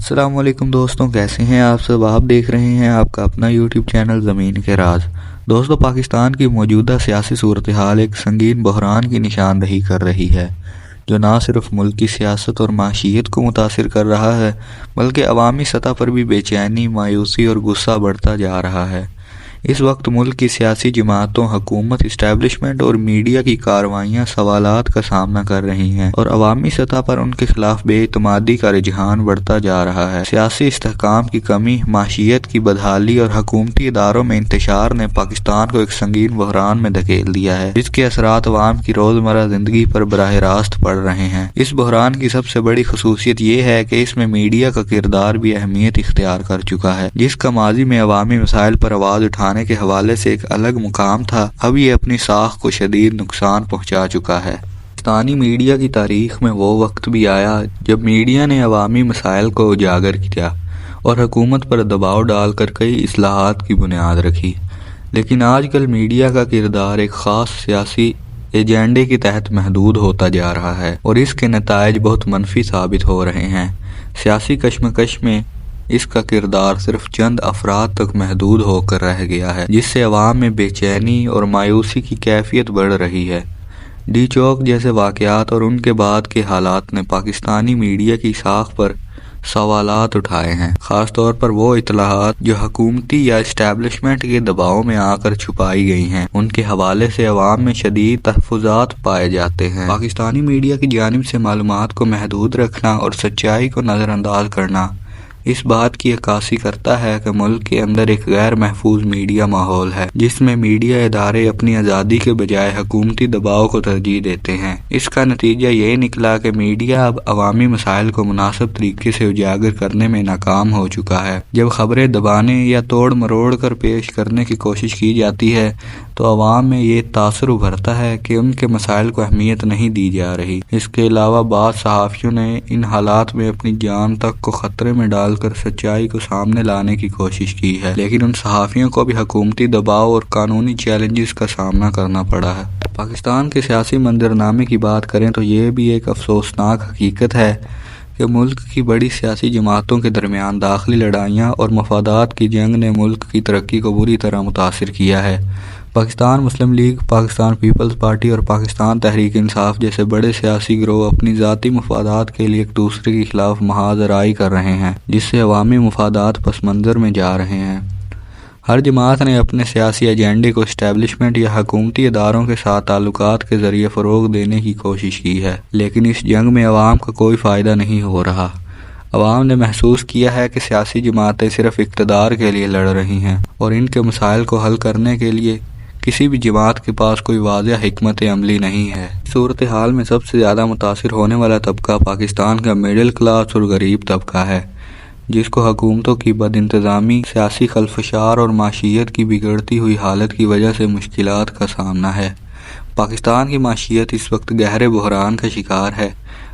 السلام علیکم دوستوں، کیسے ہیں آپ سب؟ آپ دیکھ رہے ہیں آپ کا اپنا یوٹیوب چینل زمین کے راز۔ دوستوں، پاکستان کی موجودہ سیاسی صورتحال ایک سنگین بحران کی نشاندہی کر رہی ہے، جو نہ صرف ملک کی سیاست اور معیشت کو متاثر کر رہا ہے بلکہ عوامی سطح پر بھی بے چینی، مایوسی اور غصہ بڑھتا جا رہا ہے۔ اس وقت ملک کی سیاسی جماعتوں، حکومت، اسٹیبلشمنٹ اور میڈیا کی کارروائیاں سوالات کا سامنا کر رہی ہیں اور عوامی سطح پر ان کے خلاف بے اعتمادی کا رجحان بڑھتا جا رہا ہے۔ سیاسی استحکام کی کمی، معیشت کی بدحالی اور حکومتی اداروں میں انتشار نے پاکستان کو ایک سنگین بحران میں دھکیل دیا ہے، جس کے اثرات عوام کی روزمرہ زندگی پر براہ راست پڑ رہے ہیں۔ اس بحران کی سب سے بڑی خصوصیت یہ ہے کہ اس میں میڈیا کا کردار بھی اہمیت اختیار کر چکا ہے۔ جس کا ماضی میں عوامی مسائل پر آواز اٹھانے کے حوالے سے ایک الگ مقام تھا، اب یہ اپنی ساکھ کو شدید نقصان پہنچا چکا ہے۔ پاکستانی میڈیا کی تاریخ میں وہ وقت بھی آیا جب میڈیا نے عوامی مسائل کو اجاگر کیا اور حکومت پر دباؤ ڈال کر کئی اصلاحات کی بنیاد رکھی، لیکن آج کل میڈیا کا کردار ایک خاص سیاسی ایجنڈے کے تحت محدود ہوتا جا رہا ہے اور اس کے نتائج بہت منفی ثابت ہو رہے ہیں۔ سیاسی کشمکش میں اس کا کردار صرف چند افراد تک محدود ہو کر رہ گیا ہے، جس سے عوام میں بے چینی اور مایوسی کی کیفیت بڑھ رہی ہے۔ ڈی چوک جیسے واقعات اور ان کے بعد کے حالات نے پاکستانی میڈیا کی ساکھ پر سوالات اٹھائے ہیں، خاص طور پر وہ اطلاعات جو حکومتی یا اسٹیبلشمنٹ کے دباؤ میں آ کر چھپائی گئی ہیں۔ ان کے حوالے سے عوام میں شدید تحفظات پائے جاتے ہیں۔ پاکستانی میڈیا کی جانب سے معلومات کو محدود رکھنا اور سچائی کو نظر انداز کرنا اس بات کی عکاسی کرتا ہے کہ ملک کے اندر ایک غیر محفوظ میڈیا ماحول ہے، جس میں میڈیا ادارے اپنی آزادی کے بجائے حکومتی دباؤ کو ترجیح دیتے ہیں۔ اس کا نتیجہ یہ نکلا کہ میڈیا اب عوامی مسائل کو مناسب طریقے سے اجاگر کرنے میں ناکام ہو چکا ہے۔ جب خبریں دبانے یا توڑ مروڑ کر پیش کرنے کی کوشش کی جاتی ہے تو عوام میں یہ تاثر ابھرتا ہے کہ ان کے مسائل کو اہمیت نہیں دی جا رہی۔ اس کے علاوہ بعض صحافیوں نے ان حالات میں اپنی جان تک کو خطرے میں ڈال کر سچائی کو سامنے لانے کی کوشش کی ہے، لیکن ان صحافیوں کو بھی حکومتی دباؤ اور قانونی چیلنجز کا سامنا کرنا پڑا ہے۔ پاکستان کے سیاسی منظرنامے کی بات کریں تو یہ بھی ایک افسوسناک حقیقت ہے کہ ملک کی بڑی سیاسی جماعتوں کے درمیان داخلی لڑائیاں اور مفادات کی جنگ نے ملک کی ترقی کو بری طرح متاثر کیا ہے۔ پاکستان مسلم لیگ، پاکستان پیپلز پارٹی اور پاکستان تحریک انصاف جیسے بڑے سیاسی گروہ اپنی ذاتی مفادات کے لیے ایک دوسرے کے خلاف محاذ آرائی کر رہے ہیں، جس سے عوامی مفادات پس منظر میں جا رہے ہیں۔ ہر جماعت نے اپنے سیاسی ایجنڈے کو اسٹیبلشمنٹ یا حکومتی اداروں کے ساتھ تعلقات کے ذریعے فروغ دینے کی کوشش کی ہے، لیکن اس جنگ میں عوام کا کوئی فائدہ نہیں ہو رہا۔ عوام نے محسوس کیا ہے کہ سیاسی جماعتیں صرف اقتدار کے لیے لڑ رہی ہیں اور ان کے مسائل کو حل کرنے کے لیے کسی بھی جماعت کے پاس کوئی واضح حکمت عملی نہیں ہے۔ صورتحال میں سب سے زیادہ متاثر ہونے والا طبقہ پاکستان کا مڈل کلاس اور غریب طبقہ ہے، جس کو حکومتوں کی بد انتظامی، سیاسی خلفشار اور معیشت کی بگڑتی ہوئی حالت کی وجہ سے مشکلات کا سامنا ہے۔ پاکستان کی معیشت اس وقت گہرے بحران کا شکار ہے،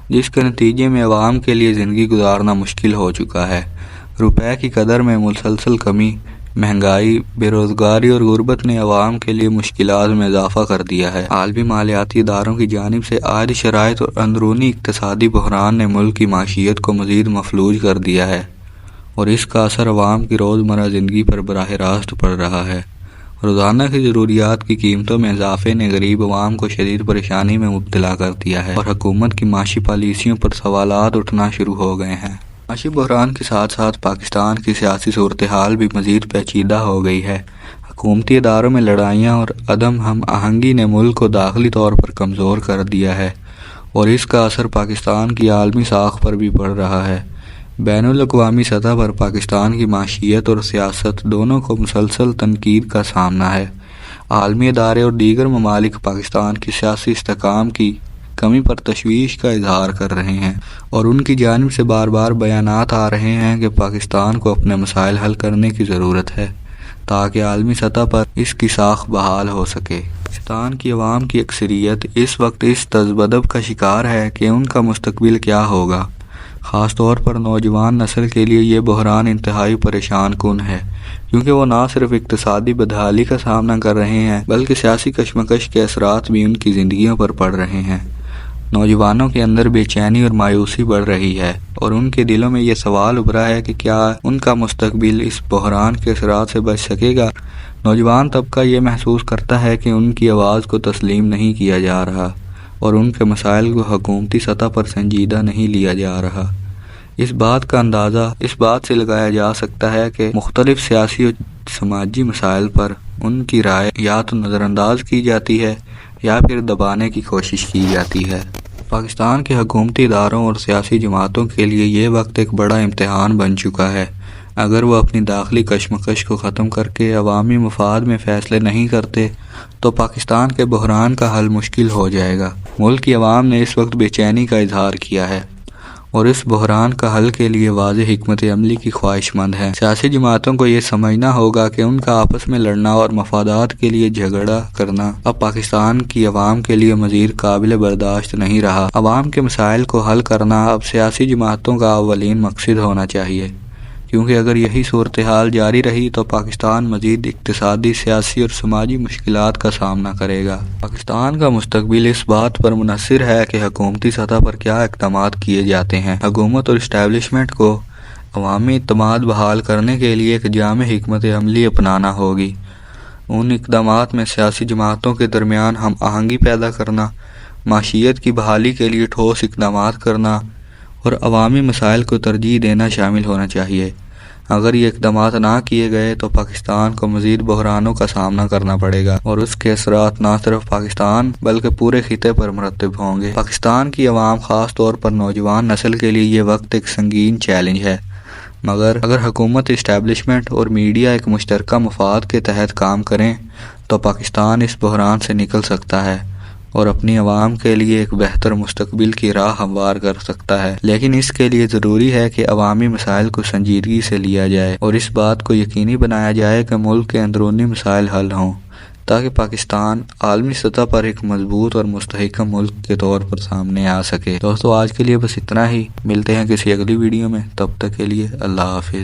جس کے نتیجے میں عوام کے لیے زندگی گزارنا مشکل ہو چکا ہے۔ روپے کی قدر میں مسلسل کمی، مہنگائی، بے روزگاری اور غربت نے عوام کے لیے مشکلات میں اضافہ کر دیا ہے۔ عالمی مالیاتی اداروں کی جانب سے عائد شرائط اور اندرونی اقتصادی بحران نے ملک کی معیشت کو مزید مفلوج کر دیا ہے اور اس کا اثر عوام کی روزمرہ زندگی پر براہ راست پڑ رہا ہے۔ روزانہ کی ضروریات کی قیمتوں میں اضافے نے غریب عوام کو شدید پریشانی میں مبتلا کر دیا ہے اور حکومت کی معاشی پالیسیوں پر سوالات اٹھنا شروع ہو گئے ہیں۔ معاشی بحران کے ساتھ ساتھ پاکستان کی سیاسی صورتحال بھی مزید پیچیدہ ہو گئی ہے۔ حکومتی اداروں میں لڑائیاں اور عدم ہم آہنگی نے ملک کو داخلی طور پر کمزور کر دیا ہے اور اس کا اثر پاکستان کی عالمی ساکھ پر بھی پڑ رہا ہے۔ بین الاقوامی سطح پر پاکستان کی معیشت اور سیاست دونوں کو مسلسل تنقید کا سامنا ہے۔ عالمی ادارے اور دیگر ممالک پاکستان کی سیاسی استحکام کی کمی پر تشویش کا اظہار کر رہے ہیں اور ان کی جانب سے بار بار بیانات آ رہے ہیں کہ پاکستان کو اپنے مسائل حل کرنے کی ضرورت ہے تاکہ عالمی سطح پر اس کی ساکھ بحال ہو سکے۔ پاکستان کی عوام کی اکثریت اس وقت اس تذبذب کا شکار ہے کہ ان کا مستقبل کیا ہوگا۔ خاص طور پر نوجوان نسل کے لیے یہ بحران انتہائی پریشان کن ہے، کیونکہ وہ نہ صرف اقتصادی بدحالی کا سامنا کر رہے ہیں بلکہ سیاسی کشمکش کے اثرات بھی ان کی زندگیوں پر پڑ رہے ہیں۔ نوجوانوں کے اندر بے چینی اور مایوسی بڑھ رہی ہے اور ان کے دلوں میں یہ سوال ابھرا ہے کہ کیا ان کا مستقبل اس بحران کے اثرات سے بچ سکے گا۔ نوجوان طبقہ یہ محسوس کرتا ہے کہ ان کی آواز کو تسلیم نہیں کیا جا رہا اور ان کے مسائل کو حکومتی سطح پر سنجیدہ نہیں لیا جا رہا۔ اس بات کا اندازہ اس بات سے لگایا جا سکتا ہے کہ مختلف سیاسی اور سماجی مسائل پر ان کی رائے یا تو نظر انداز کی جاتی ہے یا پھر دبانے کی کوشش کی جاتی ہے۔ پاکستان کے حکومتی اداروں اور سیاسی جماعتوں کے لیے یہ وقت ایک بڑا امتحان بن چکا ہے۔ اگر وہ اپنی داخلی کشمکش کو ختم کر کے عوامی مفاد میں فیصلے نہیں کرتے تو پاکستان کے بحران کا حل مشکل ہو جائے گا۔ ملک کی عوام نے اس وقت بے چینی کا اظہار کیا ہے اور اس بحران کا حل کے لیے واضح حکمت عملی کی خواہش مند ہے۔ سیاسی جماعتوں کو یہ سمجھنا ہوگا کہ ان کا آپس میں لڑنا اور مفادات کے لیے جھگڑا کرنا اب پاکستان کی عوام کے لیے مزید قابل برداشت نہیں رہا۔ عوام کے مسائل کو حل کرنا اب سیاسی جماعتوں کا اولین مقصد ہونا چاہیے، کیونکہ اگر یہی صورتحال جاری رہی تو پاکستان مزید اقتصادی، سیاسی اور سماجی مشکلات کا سامنا کرے گا۔ پاکستان کا مستقبل اس بات پر منحصر ہے کہ حکومتی سطح پر کیا اقدامات کیے جاتے ہیں۔ حکومت اور اسٹیبلشمنٹ کو عوامی اعتماد بحال کرنے کے لیے ایک جامع حکمت عملی اپنانا ہوگی۔ ان اقدامات میں سیاسی جماعتوں کے درمیان ہم آہنگی پیدا کرنا، معیشت کی بحالی کے لیے ٹھوس اقدامات کرنا اور عوامی مسائل کو ترجیح دینا شامل ہونا چاہیے۔ اگر یہ اقدامات نہ کیے گئے تو پاکستان کو مزید بحرانوں کا سامنا کرنا پڑے گا اور اس کے اثرات نہ صرف پاکستان بلکہ پورے خطے پر مرتب ہوں گے۔ پاکستان کی عوام، خاص طور پر نوجوان نسل کے لیے یہ وقت ایک سنگین چیلنج ہے، مگر اگر حکومت، اسٹیبلشمنٹ اور میڈیا ایک مشترکہ مفاد کے تحت کام کریں تو پاکستان اس بحران سے نکل سکتا ہے اور اپنی عوام کے لیے ایک بہتر مستقبل کی راہ ہموار کر سکتا ہے۔ لیکن اس کے لیے ضروری ہے کہ عوامی مسائل کو سنجیدگی سے لیا جائے اور اس بات کو یقینی بنایا جائے کہ ملک کے اندرونی مسائل حل ہوں، تاکہ پاکستان عالمی سطح پر ایک مضبوط اور مستحکم ملک کے طور پر سامنے آ سکے۔ دوستو، آج کے لیے بس اتنا ہی، ملتے ہیں کسی اگلی ویڈیو میں، تب تک کے لیے اللہ حافظ۔